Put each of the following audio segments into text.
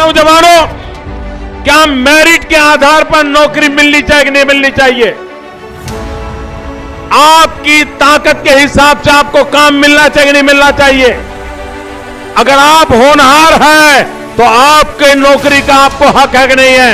नौजवानों, क्या मेरिट के आधार पर नौकरी मिलनी चाहिए कि नहीं मिलनी चाहिए? आपकी ताकत के हिसाब से आपको काम मिलना चाहिए कि नहीं मिलना चाहिए? अगर आप होनहार हैं तो आपके नौकरी का आपको हक है कि नहीं है?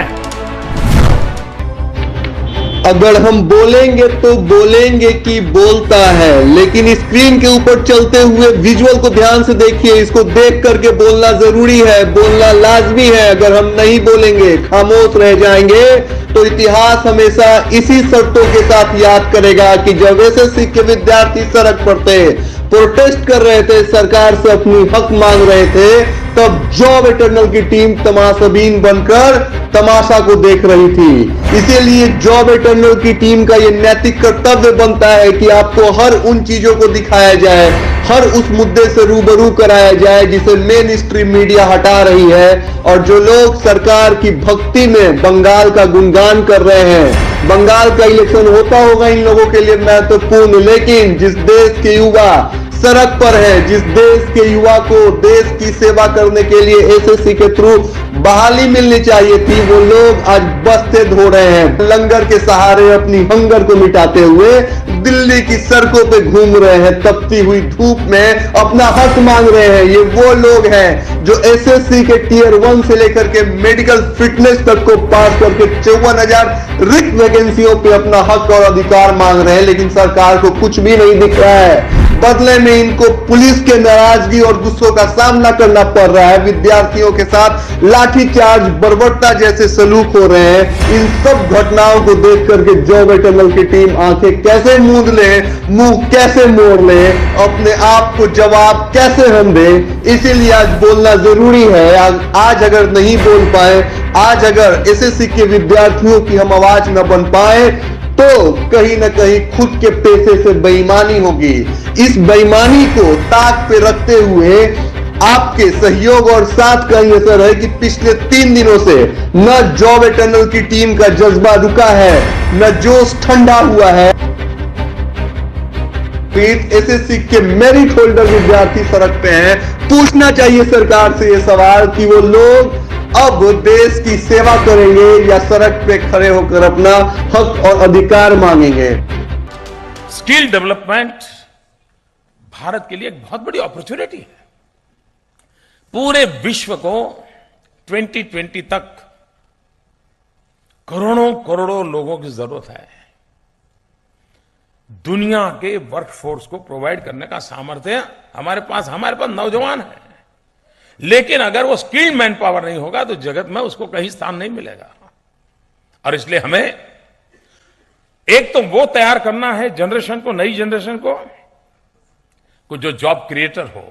अगर हम बोलेंगे तो बोलेंगे कि बोलता है, लेकिन स्क्रीन के ऊपर चलते हुए विजुअल को ध्यान से देखिए। इसको देख करके बोलना जरूरी है, बोलना लाजमी है। अगर हम नहीं बोलेंगे, खामोश रह जाएंगे, तो इतिहास हमेशा इसी शर्तों के साथ याद करेगा कि जब एसएससी के विद्यार्थी सड़क पर थे, प्रोटेस्ट कर रहे थे, सरकार से अपनी हक मांग रहे थे, तब जॉब एटर्नल की टीम तमाशाबीन बनकर तमाशा को देख रही थी। इसीलिए जॉब एटर्नल की टीम का यह नैतिक कर्तव्य बनता है कि आपको हर उन चीजों को दिखाया जाए, हर उस मुद्दे से रूबरू कराया जाए जिसे मेन स्ट्रीम मीडिया हटा रही है। और जो लोग सरकार की भक्ति में बंगाल का गुणगान कर रहे हैं, बंगाल का इलेक्शन होता होगा इन लोगों के लिए महत्वपूर्ण, लेकिन जिस देश के युवा सड़क पर है, जिस देश के युवा को देश की सेवा करने के लिए एसएससी के थ्रू बहाली मिलनी चाहिए थी, वो लोग आज बस्ते धो रहे हैं। लंगर के सहारे अपनी हंगर को मिटाते हुए दिल्ली की सड़कों पे घूम रहे हैं, तपती हुई धूप में अपना हक मांग रहे हैं। ये वो लोग हैं जो एसएससी के टियर 1 से लेकर के मेडिकल फिटनेस तक को पास करके 54,000 रिक्त वैकेंसियों पे अपना हक और अधिकार मांग रहे हैं, लेकिन सरकार को कुछ भी नहीं दिख रहा है। बदले में इनको पुलिस के नाराजगी और गुस्सों का सामना करना पड़ रहा है। विद्यार्थियों के साथ लाठीचार्ज, बर्बरता जैसे सलूक हो रहे हैं। इन सब घटनाओं को देख करके जॉब एटर्नल की टीम आंखें कैसे मूंद ले, मुंह कैसे मोड़ ले, अपने आप को जवाब कैसे हम दे। इसीलिए आज बोलना जरूरी है। आज अगर नहीं बोल पाए, आज अगर एसएससी के विद्यार्थियों की हम आवाज न बन पाए, तो कहीं ना कहीं खुद के पैसे से बेईमानी होगी। इस बेईमानी को ताक पे रखते हुए आपके सहयोग और साथ का ही असर है कि पिछले 3 दिनों से न जॉब एटर्नल की टीम का जज्बा रुका है, न जोश ठंडा हुआ है। एसएससी के मेरिट होल्डर विद्यार्थी सड़क पे हैं। पूछना चाहिए सरकार से यह सवाल कि वो लोग अब देश की सेवा करेंगे या सड़क पे खड़े होकर अपना हक और अधिकार मांगेंगे। स्किल डेवलपमेंट भारत के लिए एक बहुत बड़ी अपॉर्चुनिटी है। पूरे विश्व को 2020 तक करोड़ों करोड़ों लोगों की जरूरत है। दुनिया के वर्कफोर्स को प्रोवाइड करने का सामर्थ्य हमारे पास नौजवान है, लेकिन अगर वो स्किल्ड मैन पावर नहीं होगा तो जगत में उसको कहीं स्थान नहीं मिलेगा। और इसलिए हमें एक तो वो तैयार करना है जनरेशन को, नई जनरेशन को जो जॉब क्रिएटर हो,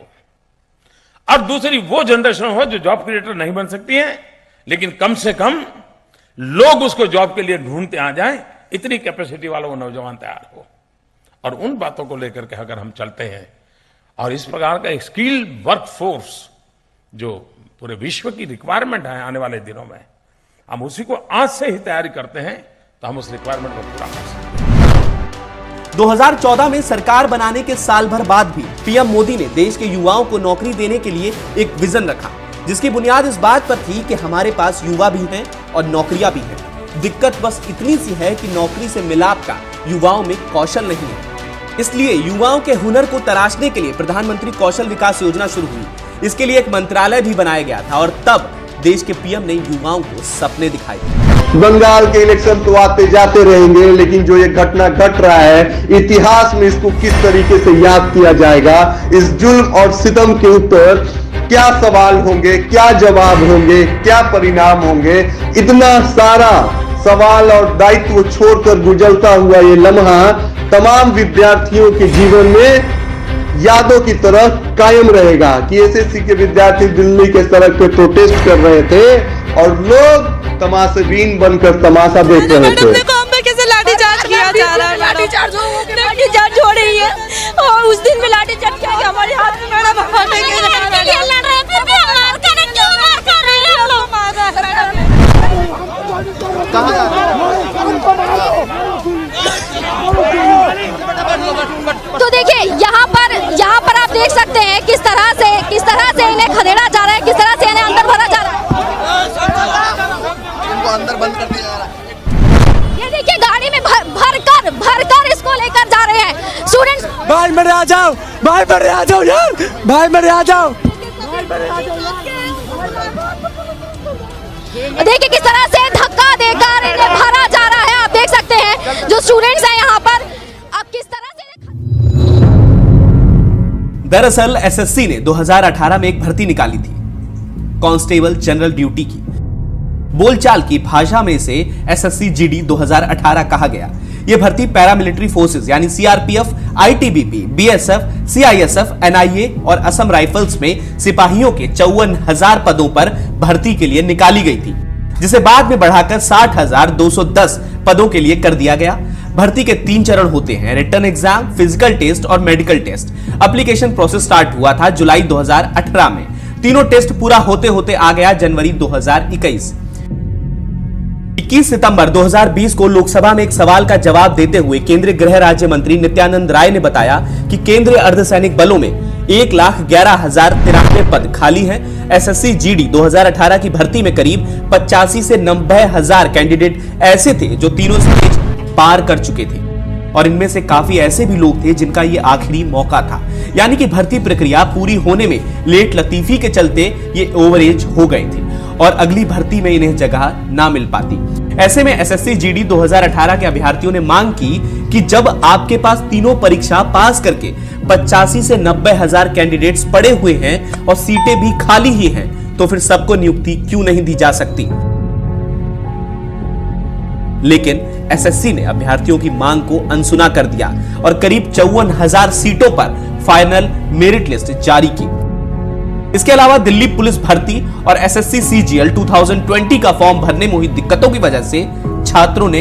और दूसरी वो जनरेशन हो जो जॉब क्रिएटर नहीं बन सकती है, लेकिन कम से कम लोग उसको जॉब के लिए ढूंढते आ जाएं, इतनी कैपेसिटी वाला वो नौजवान तैयार हो। और उन बातों को लेकर के अगर हम चलते हैं और इस प्रकार का एक स्किल्ड वर्कफोर्स जो पूरे विश्व की रिक्वायरमेंट है आने वाले दिनों में, हम उसी को आज से ही तैयारी करते हैं तो हम उस रिक्वायरमेंट को पूरा कर सकते हैं। 2014 में सरकार बनाने के साल भर बाद भी पीएम मोदी ने देश के युवाओं को नौकरी देने के लिए एक विजन रखा, जिसकी बुनियाद इस बात पर थी कि हमारे पास युवा भी हैं और नौकरियां भी हैं। दिक्कत बस इतनी सी है कि नौकरी से मिलाप का युवाओं में कौशल नहीं है। इसलिए युवाओं के हुनर को तराशने के लिए प्रधानमंत्री कौशल विकास योजना शुरू हुई। इसके लिए एक मंत्रालय भी बनाया गया था और तब देश के पीएम ने युवाओं को सपने दिखाए। बंगाल के इलेक्शन तो आते जाते रहेंगे, लेकिन जो ये घटना घट रहा है, इतिहास में इसको किस तरीके से याद किया जाएगा, इस जुल्म और सितम के ऊपर क्या सवाल होंगे, क्या जवाब होंगे, क्या परिणाम होंगे, इतना सारा सवाल और दायित्व छोड़कर गुजरता हुआ ये लम्हा तमाम विद्यार्थियों के जीवन में यादों की तरह कायम रहेगा कि एसएससी के विद्यार्थी दिल्ली के सड़क पे प्रोटेस्ट कर रहे थे और लोग तमाशाबीन बनकर तमाशा देख रहे थे। लाठीचार्ज किया जा रहा है, लाठीचार्ज हो रही है और उस दिन में लाठीचार्ज किया गया हमारे हाथ में। मैडम तो देखिए यहाँ पर आप देख सकते हैं किस तरह से इन्हें खदेड़ा जा रहा है, किस तरह से इन्हें अंदर भरा जा रहा है। मेरे आ जाओ, भाई मेरे आ जाओ यार, भाई मेरे आ जाओ। देखिए किस तरह से धक्का देकर इन्हें भरा जा रहा है। आप देख सकते हैं जो स्टूडेंट्स हैं यहाँ पर, अब किस तरह से। दरअसल एसएससी ने 2018 में एक भर्ती निकाली थी, कांस्टेबल जनरल ड्यूटी की। बोलचाल की भाषा में इसे एसएससी जीडी 2018 कहा गया। यह भर्ती पैरामिलिट्री फोर्सेस यानी CRPF, ITBP, BSF, CISF, NIA और असम राइफल्स में सिपाहियों के 54,000 पदों पर भर्ती के लिए निकाली गई थी, जिसे बाद में बढ़ाकर 60,210 पदों के लिए कर दिया गया। भर्ती के 3 चरण होते हैं, रिटन एग्जाम, फिजिकल टेस्ट और medical test. Application process start हुआ था जुलाई 2018 में। तीनों टेस्ट पूरा होते होते आ गया जनवरी 2021। 21 सितंबर 2020 को लोकसभा में एक सवाल का जवाब देते हुए केंद्रीय गृह राज्य मंत्री नित्यानंद राय ने बताया कि केंद्रीय अर्धसैनिक बलों में 1,11,093 पद खाली हैं। एसएससी जीडी 2018 की भर्ती में करीब 85 से 90,000 कैंडिडेट ऐसे थे जो तीनों स्टेज पार कर चुके थे, और इनमें से काफी ऐसे भी लोग थे जिनका ये आखिरी मौका था, यानी कि भर्ती प्रक्रिया पूरी होने में लेट लतीफी के चलते ये ओवरेज हो गए थे और अगली भर्ती में इन्हें जगह ना मिल पाती। ऐसे में एसएससी जीडी 2018 के अभ्यर्थियों ने मांग की कि जब आपके पास तीनों परीक्षा पास करके 85 से 90,000 कैंडिडेट्स पड़े हुए हैं और सीटें भी खाली ही हैं, तो फिर सबको नियुक्ति क्यों नहीं दी जा सकती। लेकिन एसएससी ने अभ्यर्थियों की मांग को अनसुना कर दिया और करीब 54,000 सीटों पर फाइनल मेरिट लिस्ट जारी की। इसके अलावा दिल्ली पुलिस भर्ती और एसएससी सीजीएल 2020 का फॉर्म भरने में हुई दिक्कतों की वजह से छात्रों ने